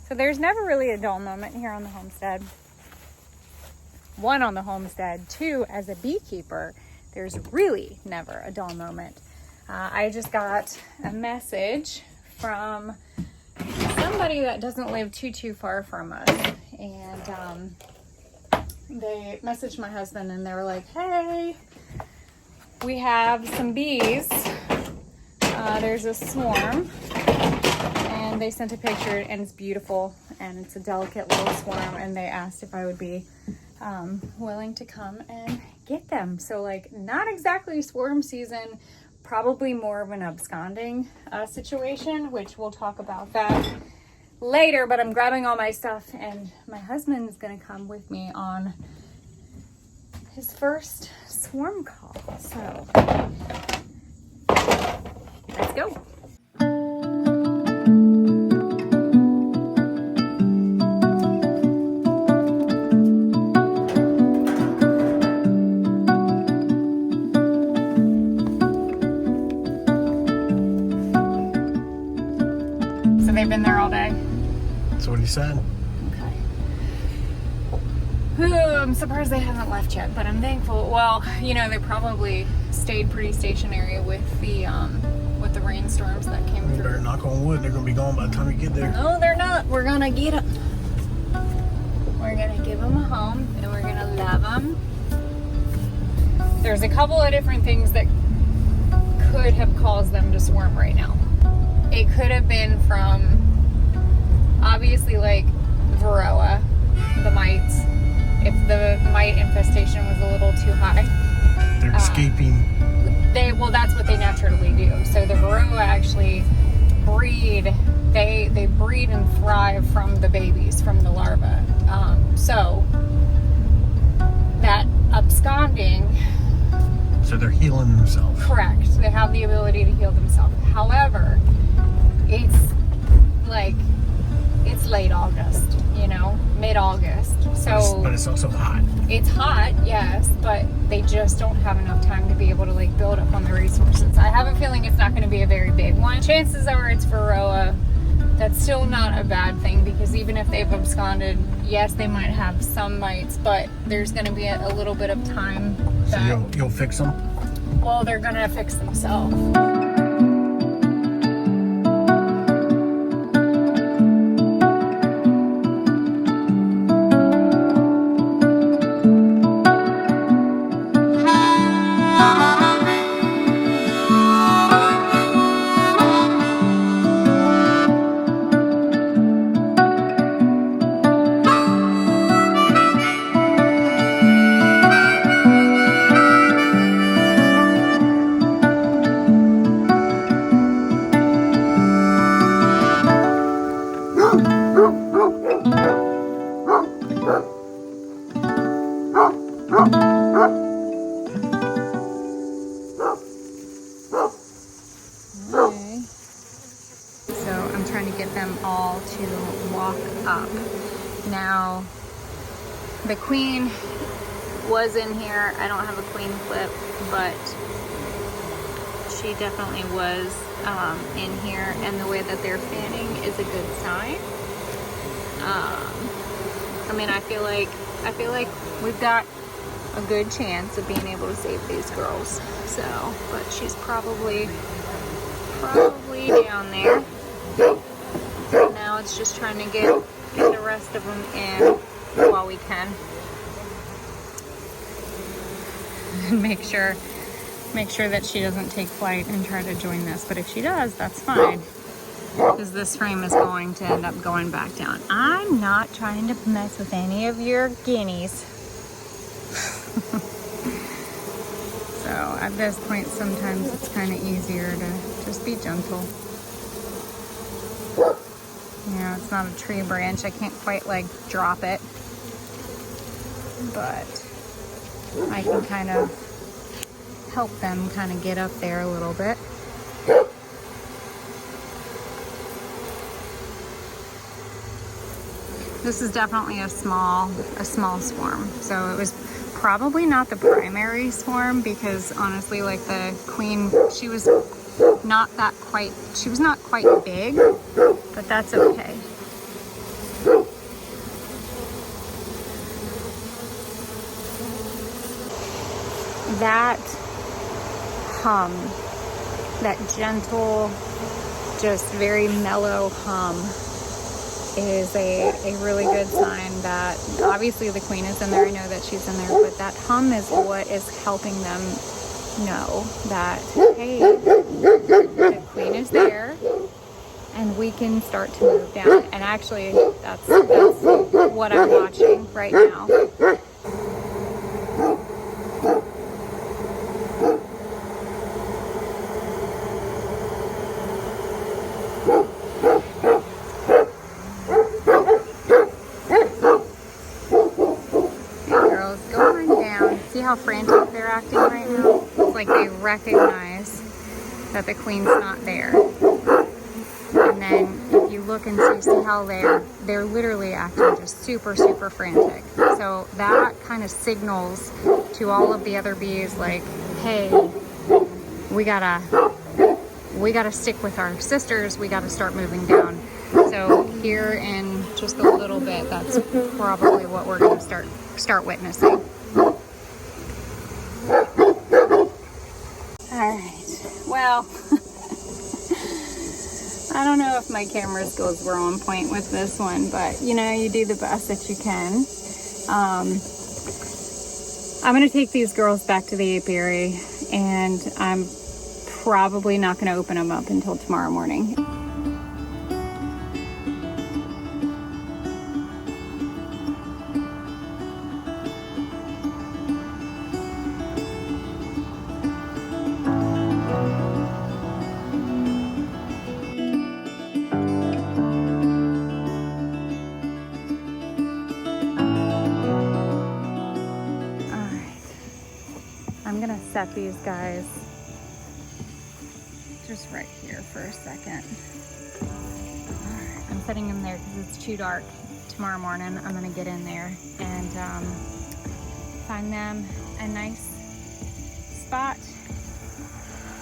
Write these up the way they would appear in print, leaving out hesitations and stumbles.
So there's never really a dull moment here on the homestead. One, on the homestead. Two, as a beekeeper, there's really never a dull moment. I just got a message from somebody that doesn't live too far from us, and they messaged my husband and they were like, hey, we have some bees. There's a swarm, and they sent a picture, and it's beautiful, and it's a delicate little swarm, and they asked if I would be willing to come and get them. So like, not exactly swarm season, probably more of an absconding situation, which we'll talk about that later. But I'm grabbing all my stuff, and my husband is gonna come with me on his first swarm call. So let's go. They've been there all day. That's what he said. Okay. I'm surprised they haven't left yet, but I'm thankful. Well, you know, they probably stayed pretty stationary with the rainstorms that came through. You better knock on wood. They're gonna be gone by the time you get there. No, they're not. We're gonna get them. We're gonna give them a home, and we're gonna love them. There's a couple of different things that could have caused them to swarm right now. It could have been from, obviously, like varroa, the mites. If the mite infestation was a little too high, they're escaping. Well, that's what they naturally do. So the varroa actually breed. They breed and thrive from the babies, from the larvae. So that absconding. So they're healing themselves. Correct. They have the ability to heal themselves. However, it's late August, you know, mid-August. So but it's also hot. It's hot, yes, but they just don't have enough time to be able to like build up on the resources. I have a feeling it's not going to be a very big one. Chances are it's varroa. That's still not a bad thing, because even if they've absconded, yes, they might have some mites, but there's going to be a little bit of time. So you'll fix them? Well, they're going to fix themselves. All to walk up. Now, the queen was in here. I don't have a queen clip, but she definitely was in here, and the way that they're fanning is a good sign. I mean, I feel like we've got a good chance of being able to save these girls. So, but she's probably down there. Now it's just trying to get the rest of them in while we can. And make sure that she doesn't take flight and try to join this. But if she does, that's fine, because this frame is going to end up going back down. I'm not trying to mess with any of your guineas. So at this point, sometimes it's kind of easier to just be gentle. You know, it's not a tree branch. I can't quite like drop it, but I can kind of help them kind of get up there a little bit. This is definitely a small swarm. So it was probably not the primary swarm, because honestly, like the queen, she was not quite big, but that's okay. that hum, that gentle, just very mellow hum is a really good sign that obviously the queen is in there. I know that she's in there, but that hum is what is helping them know that, hey, the queen is there and we can start to move down. And actually, that's what I'm watching right now. How frantic they're acting right now. It's like they recognize that the queen's not there. And then if you look and see how they're literally acting just super frantic. So that kind of signals to all of the other bees like, hey, we gotta stick with our sisters, we gotta start moving down. So here in just a little bit, that's probably what we're gonna start witnessing. Alright, well, I don't know if my camera skills were on point with this one, but you know, you do the best that you can. I'm going to take these girls back to the apiary, and I'm probably not going to open them up until tomorrow morning. I'm gonna set these guys just right here for a second. All right, I'm setting them there because it's too dark. Tomorrow morning, I'm gonna get in there and find them a nice spot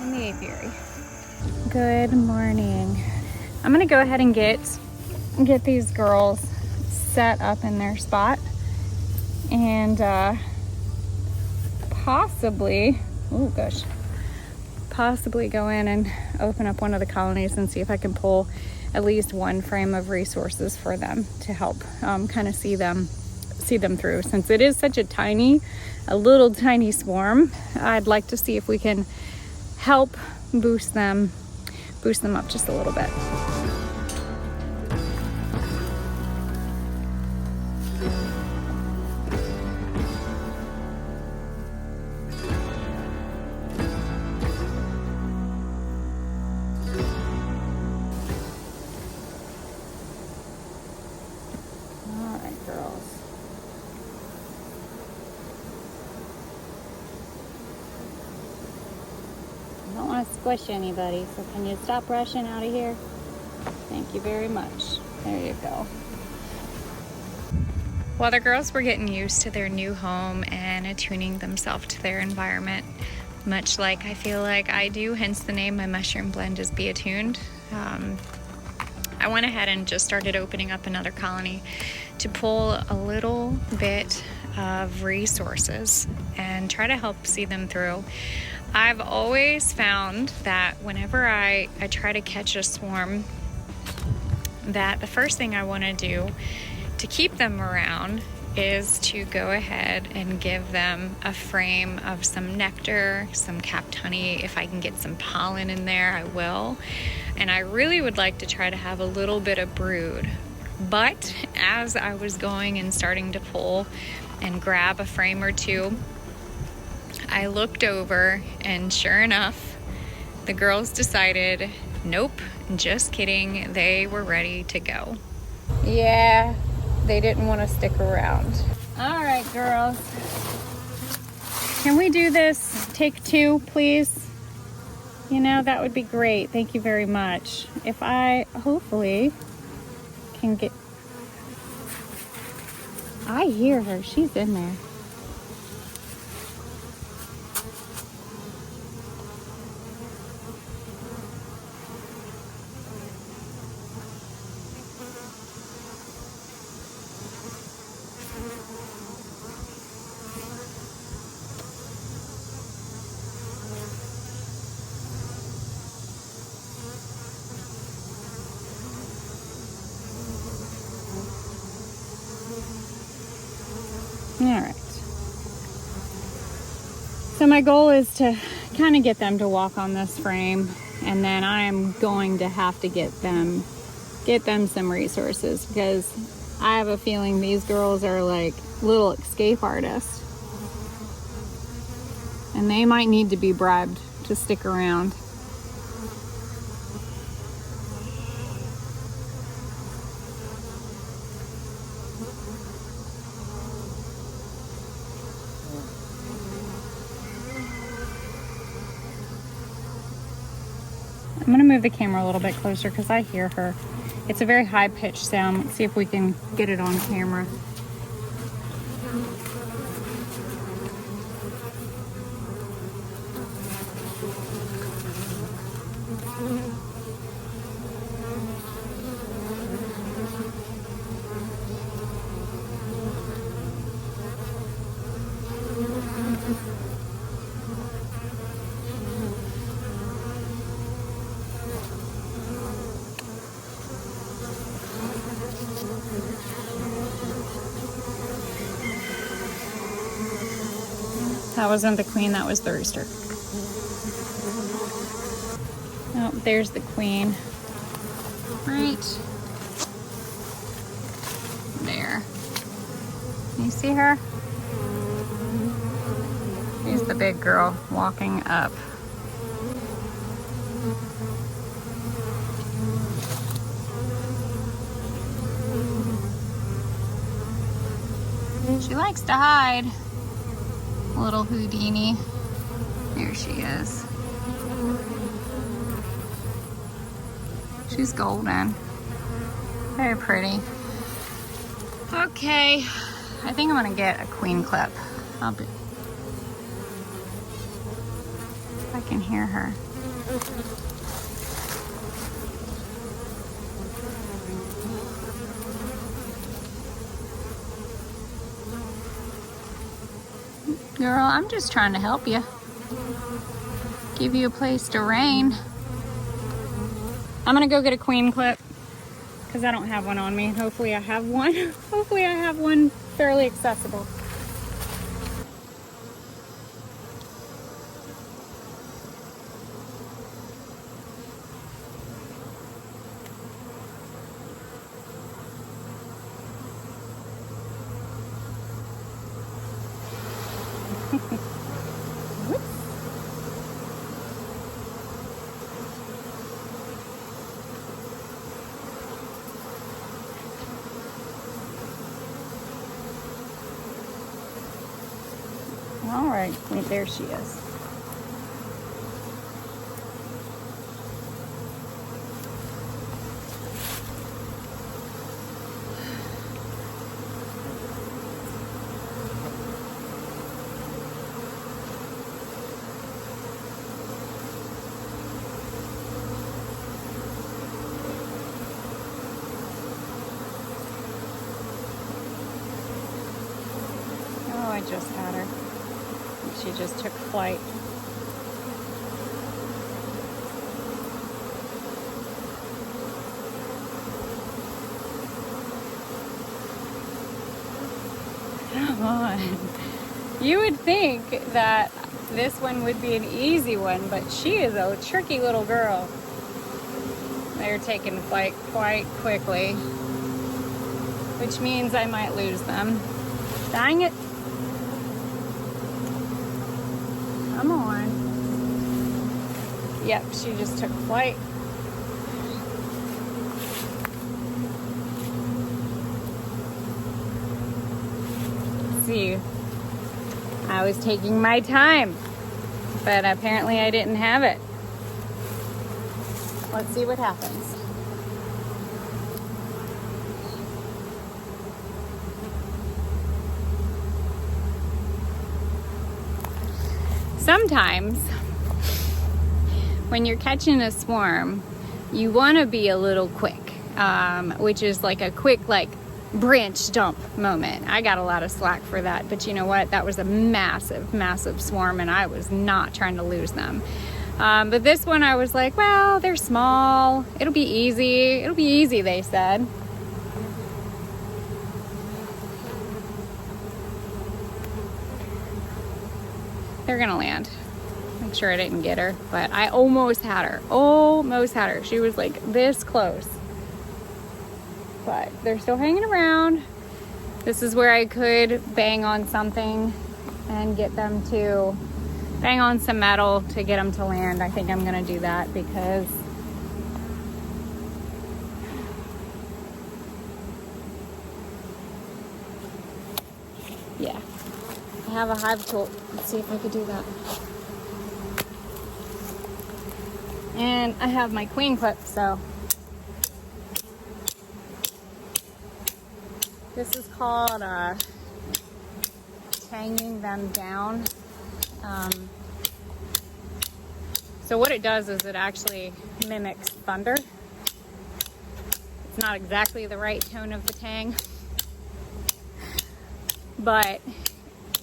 in the apiary. Good morning. I'm gonna go ahead and get these girls set up in their spot and possibly go in and open up one of the colonies and see if I can pull at least one frame of resources for them to help kind of see them through. Since it is such a little tiny swarm, I'd like to see if we can help boost them up just a little bit. Squish anybody, so can you stop rushing out of here? Thank you very much. There you go. While the girls were getting used to their new home and attuning themselves to their environment, much like I feel like I do, hence the name, my mushroom blend is Be Attuned. I went ahead and just started opening up another colony to pull a little bit of resources and try to help see them through. I've always found that whenever I try to catch a swarm, that the first thing I want to do to keep them around is to go ahead and give them a frame of some nectar, some capped honey. If I can get some pollen in there, I will. And I really would like to try to have a little bit of brood. But as I was going and starting to pull and grab a frame or two, I looked over and sure enough, the girls decided, nope, just kidding, they were ready to go. Yeah, they didn't want to stick around. All right, girls. Can we do this take 2, please? You know, that would be great. Thank you very much. If I hopefully can get... I hear her. She's in there. All right. So my goal is to kind of get them to walk on this frame, and then I am going to have to get them some resources, because I have a feeling these girls are like little escape artists, and they might need to be bribed to stick around. I'm gonna move the camera a little bit closer because I hear her. It's a very high-pitched sound. Let's see if we can get it on camera. That wasn't the queen, that was the rooster. Oh, there's the queen. Right there. Can you see her? She's the big girl walking up. She likes to hide. Little Houdini. Here she is. She's golden. Very pretty. Okay, I think I'm gonna get a queen clip. If I can hear her. Girl, I'm just trying to help you. Give you a place to reign. I'm gonna go get a queen clip because I don't have one on me. Hopefully I have one. Hopefully I have one fairly accessible. All right, wait, there she is. Oh, I just had her. She just took flight. Come on. You would think that this one would be an easy one, but she is a tricky little girl. They're taking flight quite quickly, which means I might lose them. Dang it. Come on. Yep, she just took flight. See, I was taking my time, but apparently I didn't have it. Let's see what happens. Sometimes when you're catching a swarm, you want to be a little quick, which is like a quick branch dump moment. I got a lot of slack for that, but you know what? That was a massive, massive swarm, and I was not trying to lose them. But this one I was like, well, they're small. It'll be easy. It'll be easy, they said. They're gonna land. Make sure I didn't get her, but I almost had her. Almost had her. She was like this close. But they're still hanging around. This is where I could bang on something and get them to bang on some metal to get them to land. I think I'm gonna do that because yeah, I have a hive tool. Let's see if I could do that. And I have my queen clip, so this is called hanging them down. So what it does is it actually mimics thunder. It's not exactly the right tone of the tang, but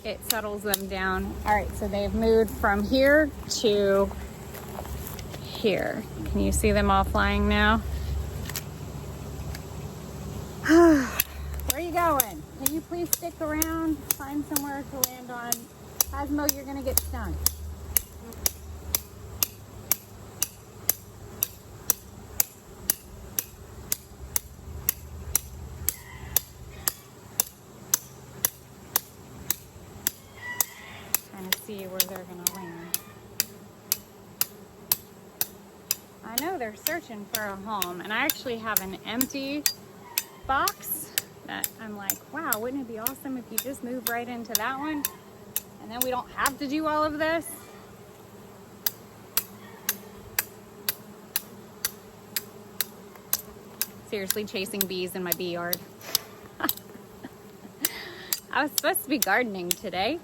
it settles them down. All right, so they've moved from here to here. Can you see them all flying now? Where are you going? Can you please stick around? Find somewhere to land on. Cosmo, you're gonna get stung. Trying to see where they're gonna land. I know they're searching for a home, and I actually have an empty box that I'm like, wow, wouldn't it be awesome if you just move right into that one and then we don't have to do all of this? Seriously, chasing bees in my bee yard. I was supposed to be gardening today.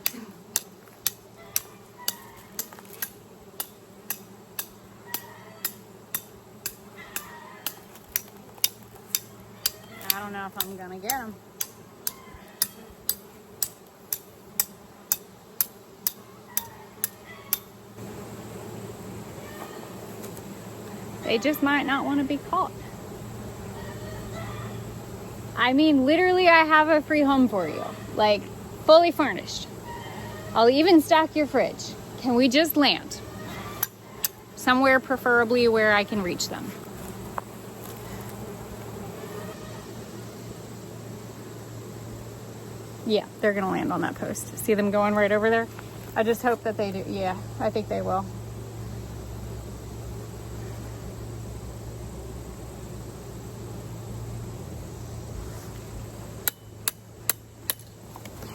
I don't know if I'm gonna get them. They just might not want to be caught. I mean, literally, I have a free home for you. Like, fully furnished. I'll even stock your fridge. Can we just land? Somewhere preferably where I can reach them. Yeah, they're gonna land on that post. See them going right over there? I just hope that they do. Yeah, I think they will.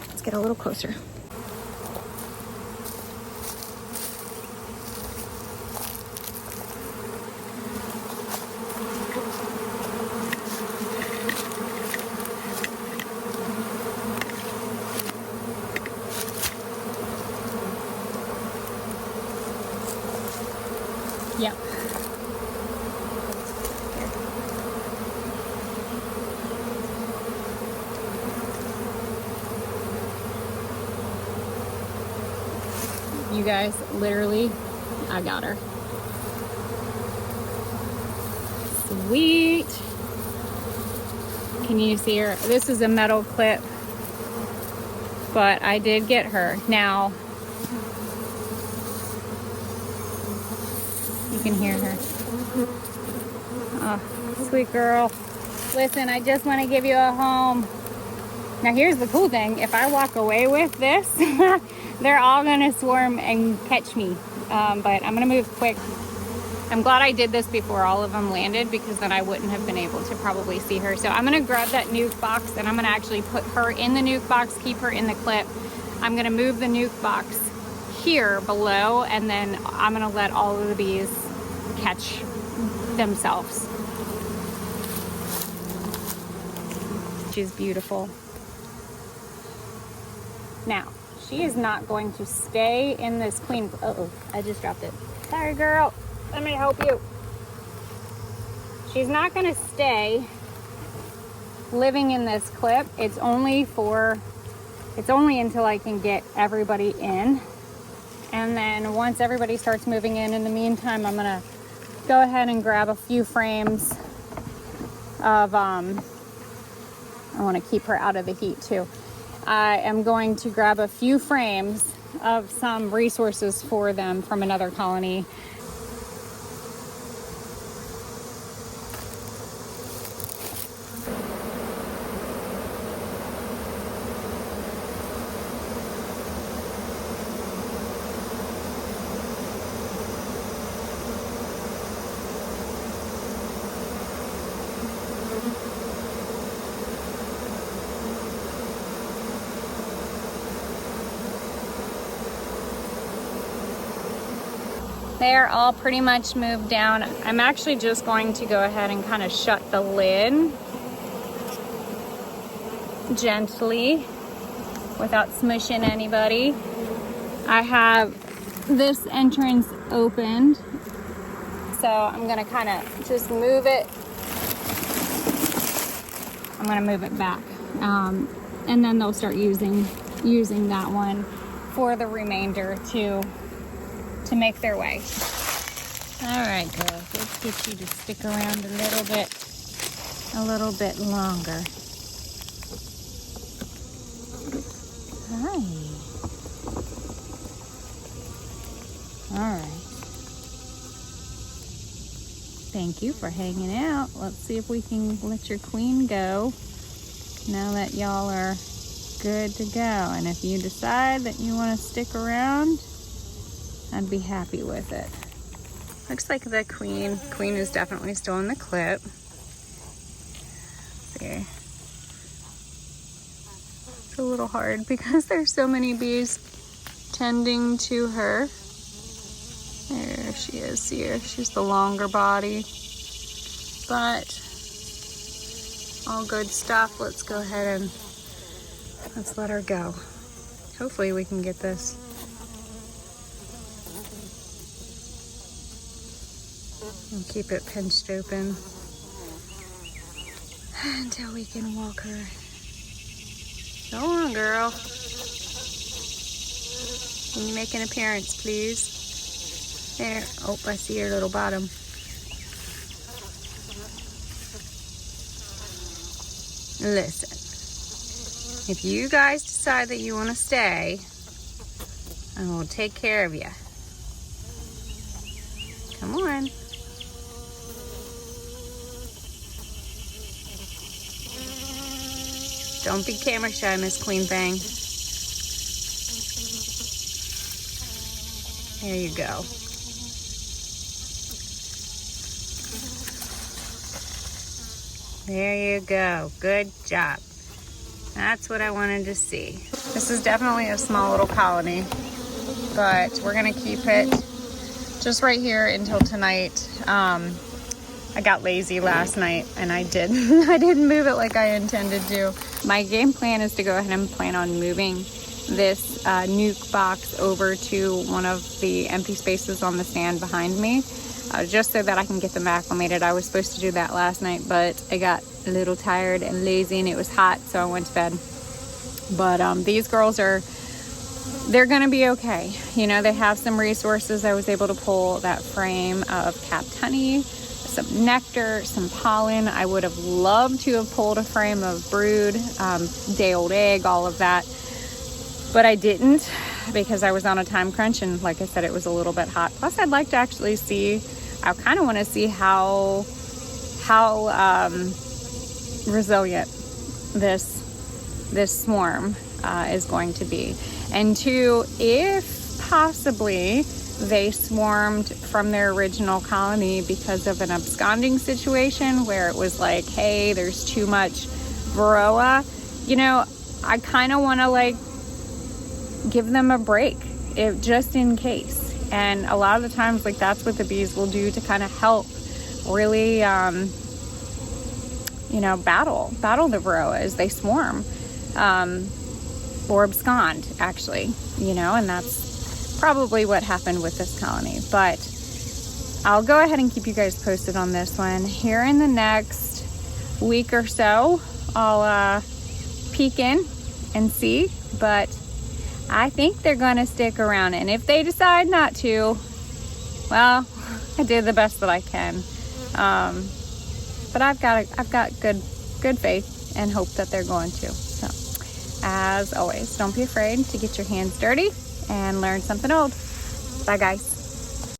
Let's get a little closer. Yeah. You guys, literally, I got her. Sweet. Can you see her? This is a metal clip, but I did get her. Now, you can hear her. Oh, sweet girl. Listen, I just want to give you a home. Now, here's the cool thing. If I walk away with this, they're all going to swarm and catch me. But I'm going to move quick. I'm glad I did this before all of them landed, because then I wouldn't have been able to probably see her. So I'm going to grab that nuke box, and I'm going to actually put her in the nuke box, keep her in the clip. I'm going to move the nuke box here below, and then I'm going to let all of the bees catch themselves. She's beautiful. Now, she is not going to stay in this queen. Uh-oh, I just dropped it. Sorry, girl. Let me help you. She's not going to stay living in this clip. It's only until I can get everybody in. And then once everybody starts moving in the meantime, I'm going to go ahead and grab a few frames of, I want to keep her out of the heat too. I am going to grab a few frames of some resources for them from another colony. They're all pretty much moved down. I'm actually just going to go ahead and kind of shut the lid gently without smushing anybody. I have this entrance opened, so I'm gonna kind of just move it. I'm gonna move it back, and then they'll start using that one for the remainder to make their way. All right, girls, let's get you to stick around a little bit longer. Hi. All right. Thank you for hanging out. Let's see if we can let your queen go now that y'all are good to go. And if you decide that you want to stick around, I'd be happy with it. Looks like the queen is definitely still in the clip. See. It's a little hard because there's so many bees tending to her. There she is here. She's the longer body. But all good stuff. Let's go ahead and let's let her go. Hopefully we can get this. And keep it pinched open until we can walk her. Go on, girl. Can you make an appearance, please? There. Oh, I see your little bottom. Listen, if you guys decide that you want to stay, I will take care of you. Come on. Don't be camera shy, Miss Queen Fang. There you go. There you go. Good job. That's what I wanted to see. This is definitely a small little colony, but we're gonna keep it just right here until tonight. I got lazy last night and I didn't move it like I intended to. My game plan is to go ahead and plan on moving this nuke box over to one of the empty spaces on the stand behind me, just so that I can get them acclimated. I was supposed to do that last night, but I got a little tired and lazy and it was hot, so I went to bed. But these girls they're gonna be okay. You know, they have some resources. I was able to pull that frame of capped honey, some nectar, some pollen. I would have loved to have pulled a frame of brood, day-old egg, all of that. But I didn't because I was on a time crunch, and like I said, it was a little bit hot. Plus, I'd like to actually see, I kind of want to see how resilient this swarm is going to be. And two, if possibly they swarmed from their original colony because of an absconding situation where it was like, hey, there's too much varroa, you know, I kind of want to like give them a break, just in case. And a lot of the times, like, that's what the bees will do to kind of help really you know, battle the varroa as they swarm, or abscond, actually, you know. And that's probably what happened with this colony. But I'll go ahead and keep you guys posted on this one. Here in the next week or so, I'll peek in and see, but I think they're gonna stick around. And if they decide not to, well, I did the best that I can. But I've got good faith and hope that they're going to. So, as always, don't be afraid to get your hands dirty and learn something old. Bye, guys.